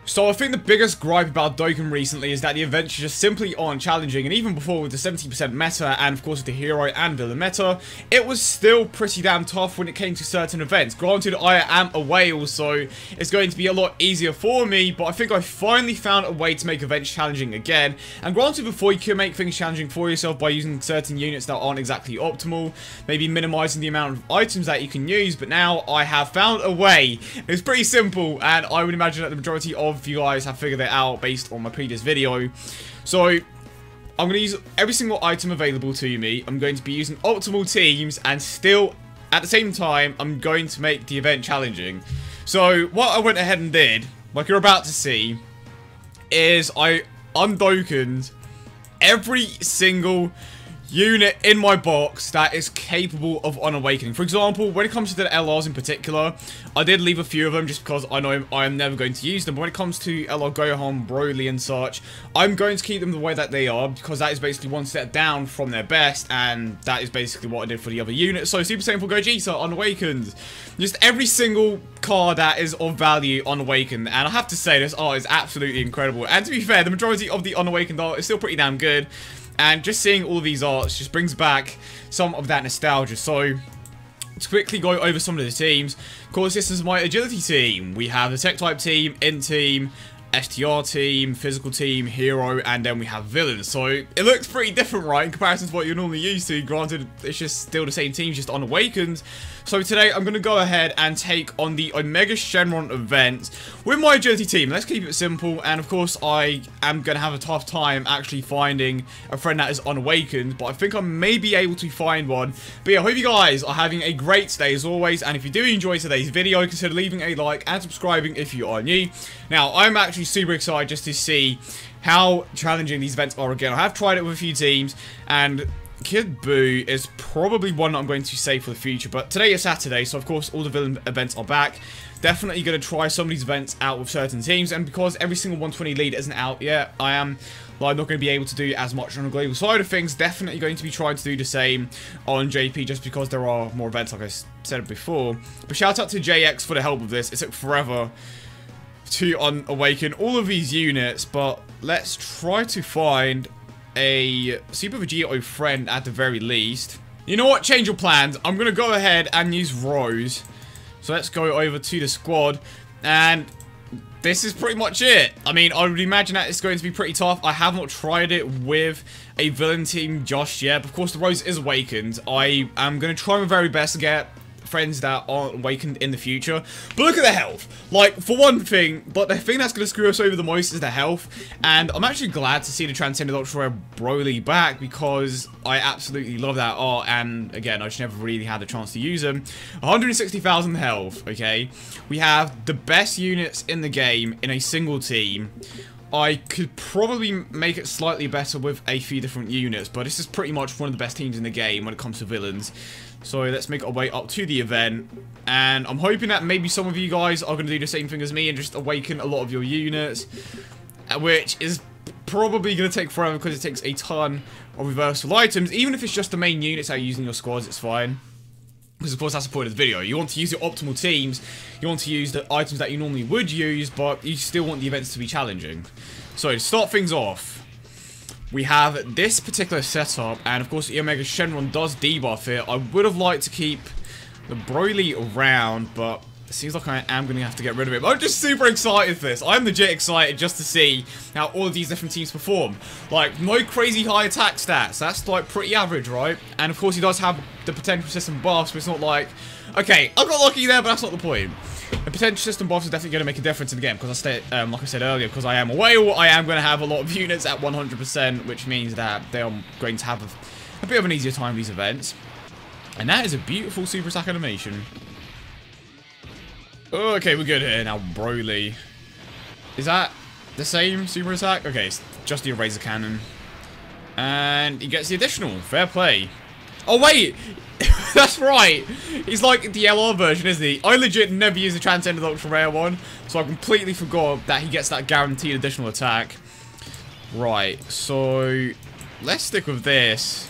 So I think the biggest gripe about Dokkan recently is that the events just simply aren't challenging, and even before with the 70% meta and of course with the hero and villain meta, it was still pretty damn tough when it came to certain events. Granted, I am a whale, so it's going to be a lot easier for me, but I think I finally found a way to make events challenging again. And granted, before you can make things challenging for yourself by using certain units that aren't exactly optimal, maybe minimizing the amount of items that you can use, but now I have found a way. It's pretty simple, and I would imagine that the majority of you guys have figured it out based on my previous video. So I'm going to use every single item available to me. I'm going to be using optimal teams, and still at the same time I'm going to make the event challenging. So what I went ahead and did, like you're about to see, is I undokkaned every single unit in my box that is capable of unawakening. For example, when it comes to the LRs in particular, I did leave a few of them just because I know I am never going to use them. But when it comes to LR Gohan, Broly and such, I'm going to keep them the way that they are, because that is basically one step down from their best, and that is basically what I did for the other units. So Super Saiyan for Gogeta, unawakened. Just every single card that is of value unawakened, and I have to say this art is absolutely incredible. And to be fair, the majority of the unawakened art is still pretty damn good. And just seeing all of these arts just brings back some of that nostalgia. So, to quickly go over some of the teams. Of course, this is my agility team. We have the tech type team, int team, STR team, physical team, hero, and then we have villains. So, it looks pretty different, right, in comparison to what you're normally used to. Granted, it's just still the same team, just unawakened. So today, I'm going to go ahead and take on the Omega Shenron event with my agility team. Let's keep it simple, and of course, I am going to have a tough time actually finding a friend that is unawakened, but I think I may be able to find one. But yeah, I hope you guys are having a great day as always, and if you do enjoy today's video, consider leaving a like and subscribing if you are new. Now, I'm actually super excited just to see how challenging these events are again. I have tried it with a few teams, and Kid Buu is probably one that I'm going to save for the future, but today is Saturday, so of course all the villain events are back. Definitely going to try some of these events out with certain teams, and because every single 120 lead isn't out yet, I'm not going to be able to do as much on the global side of things. Definitely going to be trying to do the same on JP, just because there are more events, like I said before. But shout out to JX for the help with this. It took forever to unawaken all of these units, but let's try to find a Super Vegito friend at the very least. You know what? Change your plans. I'm going to go ahead and use Rose. So let's go over to the squad, and this is pretty much it. I mean, I would imagine that it's going to be pretty tough. I have not tried it with a villain team just yet. But of course, the Rose is awakened. I am going to try my very best to get friends that aren't awakened in the future. But look at the health. Like, for one thing, but the thing that's going to screw us over the most is the health. And I'm actually glad to see the Transcended Ultra Rare Broly back, because I absolutely love that art. And again, I just never really had the chance to use them. 160,000 health, okay? We have the best units in the game in a single team. I could probably make it slightly better with a few different units, but this is pretty much one of the best teams in the game when it comes to villains. So let's make our way up to the event, and I'm hoping that maybe some of you guys are going to do the same thing as me and just awaken a lot of your units, which is probably going to take forever because it takes a ton of reversal items. Even if it's just the main units that are using your squads, it's fine. Because of course that's the point of the video. You want to use your optimal teams, you want to use the items that you normally would use, but you still want the events to be challenging. So to start things off, we have this particular setup, and of course the Omega Shenron does debuff it. I would have liked to keep the Broly around, but it seems like I am going to have to get rid of it. But I'm just super excited for this. I'm legit excited just to see how all of these different teams perform. Like, no crazy high attack stats. That's like pretty average, right? And of course he does have the potential system buffs, but it's not like, okay, I got lucky there, but that's not the point. The potential system buffs are definitely going to make a difference in the game, because like I said earlier, because I am a whale, I am going to have a lot of units at 100%, which means that they are going to have a bit of an easier time with these events. And that is a beautiful super attack animation. Okay, we're good here. Now, Broly. Is that the same super attack? Okay, it's just the Eraser Cannon. And he gets the additional. Fair play. Oh, wait! That's right! He's like the LR version, isn't he? I legit never use the Transcended Ultra Rare one, so I completely forgot that he gets that guaranteed additional attack. Right, so let's stick with this.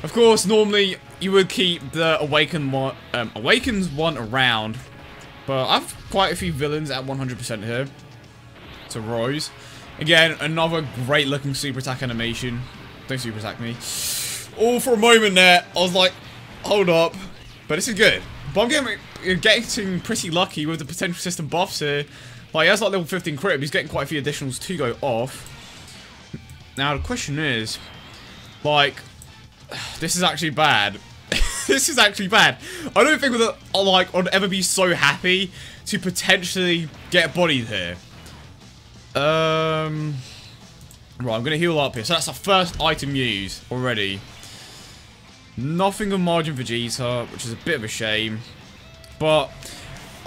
Of course, normally you would keep the Awakens one around, but I have quite a few villains at 100% here. to Rose. Again, another great looking super attack animation. Don't super attack me. Oh, for a moment there, I was like, hold up. But this is good. But I'm getting pretty lucky with the potential system buffs here. Like, he has like level 15 crit, but he's getting quite a few additionals to go off. Now, the question is, like, this is actually bad. This is actually bad. I don't think I'd ever be so happy to potentially get bodied here. Right, I'm gonna heal up here. So that's our first item used already. Nothing on Margin Vegeta, which is a bit of a shame. But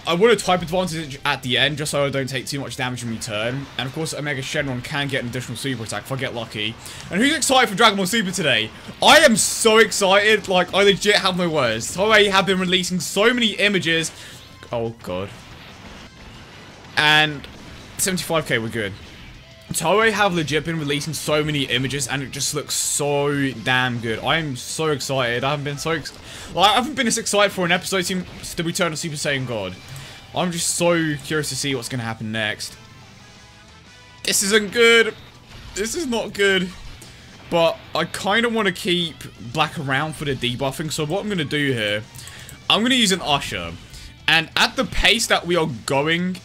I want a type advantage at the end, just so I don't take too much damage in return. And of course, Omega Shenron can get an additional super attack if I get lucky. And who's excited for Dragon Ball Super today? I am so excited, like, I legit have no words. Toei have been releasing so many images. Oh, God. And 75k, we're good. Toei have legit been releasing so many images, and it just looks so damn good. I am so excited. I haven't been as excited for an episode since the return of Super Saiyan God. I'm just so curious to see what's going to happen next. This isn't good. This is not good. But I kind of want to keep Black around for the debuffing. So what I'm going to do here, I'm going to use an Usher. And at the pace that we are going,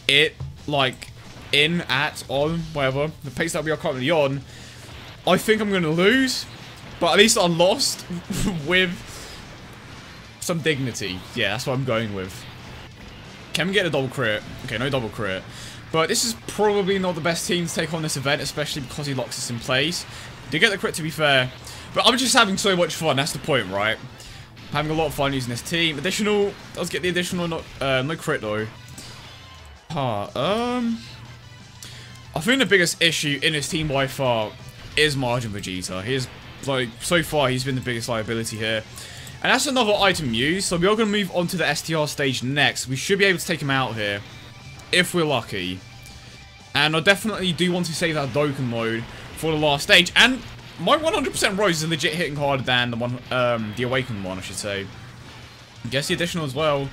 whatever, the pace that we are currently on, I think I'm going to lose. But at least I lost with some dignity. Yeah, that's what I'm going with. Can we get a double crit? Okay, no double crit. But this is probably not the best team to take on this event, especially because he locks us in place. Did get the crit, to be fair. But I'm just having so much fun, that's the point, right? Having a lot of fun using this team. Additional, let's get the additional, no crit though. I think the biggest issue in his team by far is Margin Vegeta. He is, like, so far he's been the biggest liability here. And that's another item used, so we are going to move on to the STR stage next. We should be able to take him out here, if we're lucky. And I definitely do want to save that Dokkan mode for the last stage. And my 100% Rose is legit hitting harder than the one, the Awakened one, I should say. I guess the additional as well.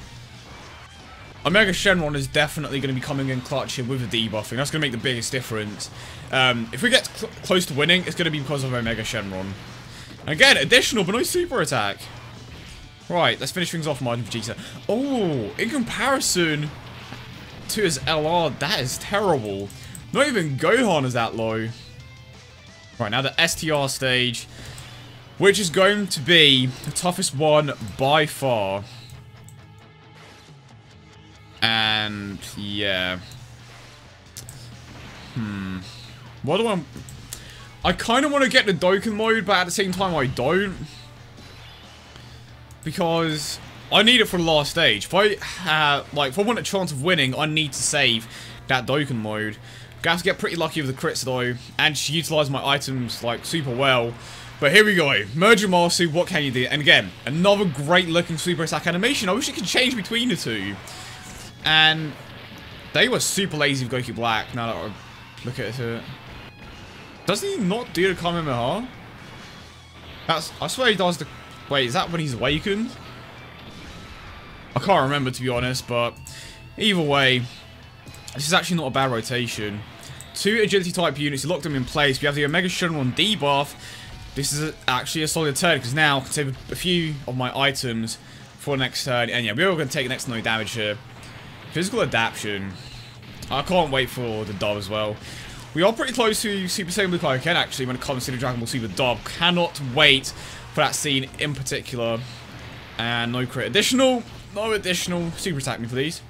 Omega Shenron is definitely going to be coming in clutch here with the debuffing. That's going to make the biggest difference. If we get close to winning, it's going to be because of Omega Shenron. Again, additional, but no super attack. Right, let's finish things off, Margin Vegeta. Oh, in comparison to his LR, that is terrible. Not even Gohan is that low. Right, now the STR stage, which is going to be the toughest one by far. And, yeah. What do I kind of want to get the Dokkan mode, but at the same time I don't. Because I need it for the last stage. If I want a chance of winning, I need to save that Dokkan mode. I have to get pretty lucky with the crits though, and just utilize my items like super well. But here we go. Merger Masu, what can you do? And again, another great looking super attack animation. I wish it could change between the two. And they were super lazy with Goku Black, now that I look at it. Doesn't he not do the Kamehameha? I swear he does the... Wait, is that when he's awakened? I can't remember, to be honest, but either way, this is actually not a bad rotation. 2 agility type units, you lock them in place. We have the Omega Shenron debuff. This is actually a solid turn, because now I can save a few of my items for the next turn. And yeah, we're all going to take next to no damage here. Physical adaptation. I can't wait for the dub as well. We are pretty close to Super Saiyan Blue Kaioken actually when it comes to the Dragon Ball Super dub. Cannot wait for that scene in particular. And no crit. Additional. No additional. Super attack me, please.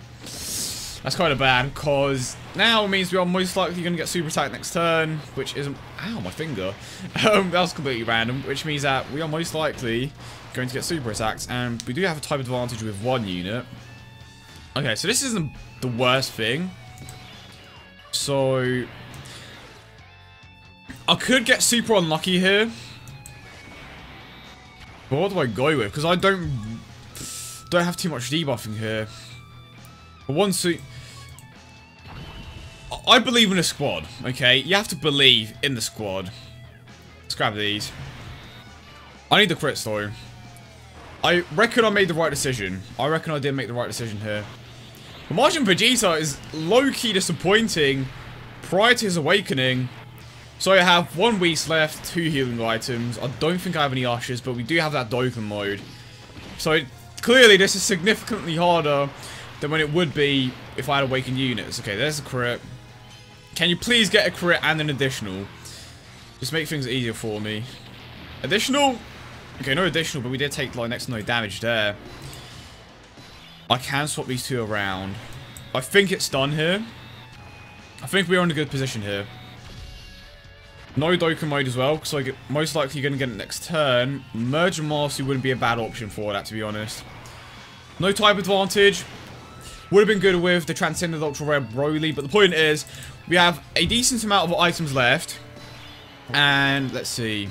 That's kind of bad because now it means we are most likely going to get super attack next turn, which isn't... Ow, my finger. That was completely random, which means that we are most likely going to get super attacks, and we do have a type advantage with 1 unit. Okay, so this isn't the worst thing. So I could get super unlucky here. But what do I go with? Because I don't have too much debuffing here. But one suit... I believe in a squad, okay? You have to believe in the squad. Let's grab these. I need the crits though. I reckon I made the right decision. I reckon I did make the right decision here. The Margin Vegeta is low-key disappointing prior to his awakening. So I have 1 Whis left, 2 healing items. I don't think I have any Ushers, but we do have that Dokkan mode. So clearly this is significantly harder than when it would be if I had awakened units. Okay, there's a crit. Can you please get a crit and an additional? Just make things easier for me. Additional? Okay, no additional, but we did take like next to no damage there. I can swap these 2 around. I think it's done here. I think we're in a good position here. No Dokkan mode as well, because like, most likely you're going to get it next turn. Merge and Mastery wouldn't be a bad option for that, to be honest. No type advantage. Would have been good with the Transcendent Ultra Rare Broly, but the point is, we have a decent amount of items left. And, let's see.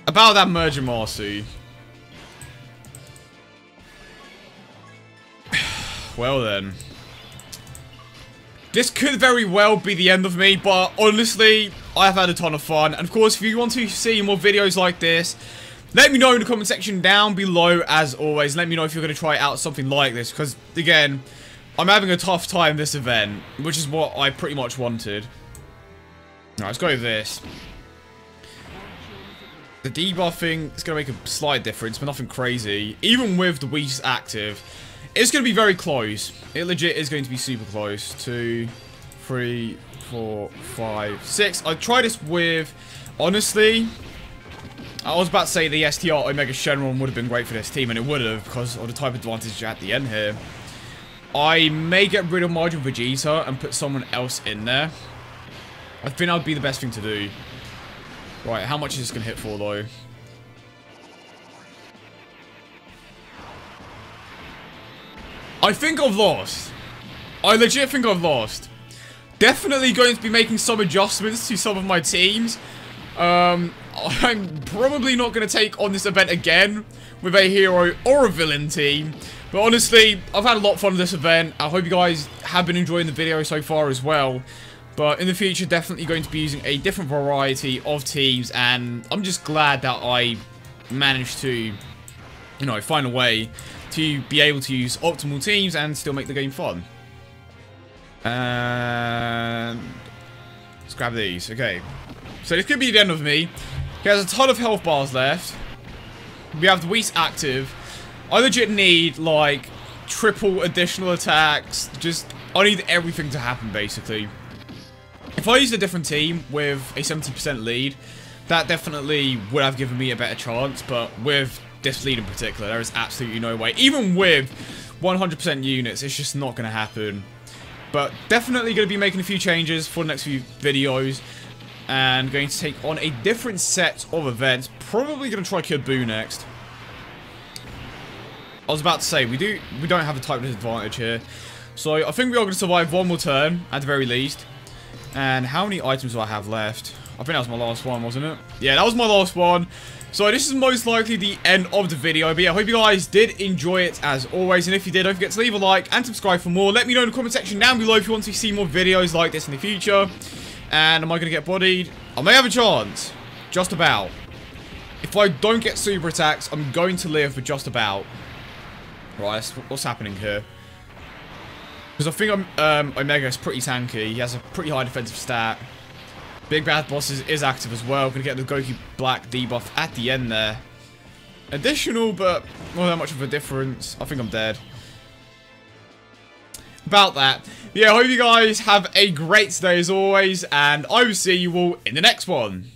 About that Merge and Mastery. Well then. This could very well be the end of me, but honestly, I've had a ton of fun. And of course, if you want to see more videos like this, let me know in the comment section down below, as always. Let me know if you're going to try out something like this, because, again, I'm having a tough time this event, which is what I pretty much wanted. Alright, let's go with this. The debuffing is going to make a slight difference, but nothing crazy. Even with the Whis active, it's going to be very close. It legit is going to be super close. 2, 3, 4, 5, 6. I tried this with, honestly, I was about to say the STR Omega Shenron would have been great for this team, and it would have, because of the type advantage at the end here. I may get rid of Margin Vegeta and put someone else in there. I think that would be the best thing to do. Right, how much is this going to hit for, though? I think I've lost. I legit think I've lost. Definitely going to be making some adjustments to some of my teams. I'm probably not going to take on this event again with a hero or a villain team. But honestly, I've had a lot of fun with this event. I hope you guys have been enjoying the video so far as well. But in the future, definitely going to be using a different variety of teams. And I'm just glad that I managed to, you know, find a way to be able to use optimal teams and still make the game fun. And let's grab these. Okay. So this could be the end of me. He has a ton of health bars left. We have the Whis active. I legit need, like, triple additional attacks. Just, I need everything to happen, basically. If I used a different team with a 70% lead, that definitely would have given me a better chance. But with this lead in particular, there is absolutely no way. Even with 100% units, it's just not going to happen. But definitely going to be making a few changes for the next few videos. And going to take on a different set of events. Probably going to try Kid Buu next. I was about to say, we don't have a type disadvantage here. So I think we are going to survive one more turn, at the very least. And how many items do I have left? I think that was my last one, wasn't it? Yeah, that was my last one. So this is most likely the end of the video. But yeah, I hope you guys did enjoy it as always. And if you did, don't forget to leave a like and subscribe for more. Let me know in the comment section down below if you want to see more videos like this in the future. And am I going to get bodied? I may have a chance. Just about. If I don't get super attacks, I'm going to live, but just about. Right, what's happening here? Because I think Omega is pretty tanky. He has a pretty high defensive stat. Big Bad Boss is active as well. Going to get the Goku Black debuff at the end there. Additional, but not that much of a difference. I think I'm dead. About that. Yeah, I hope you guys have a great day as always. And I will see you all in the next one.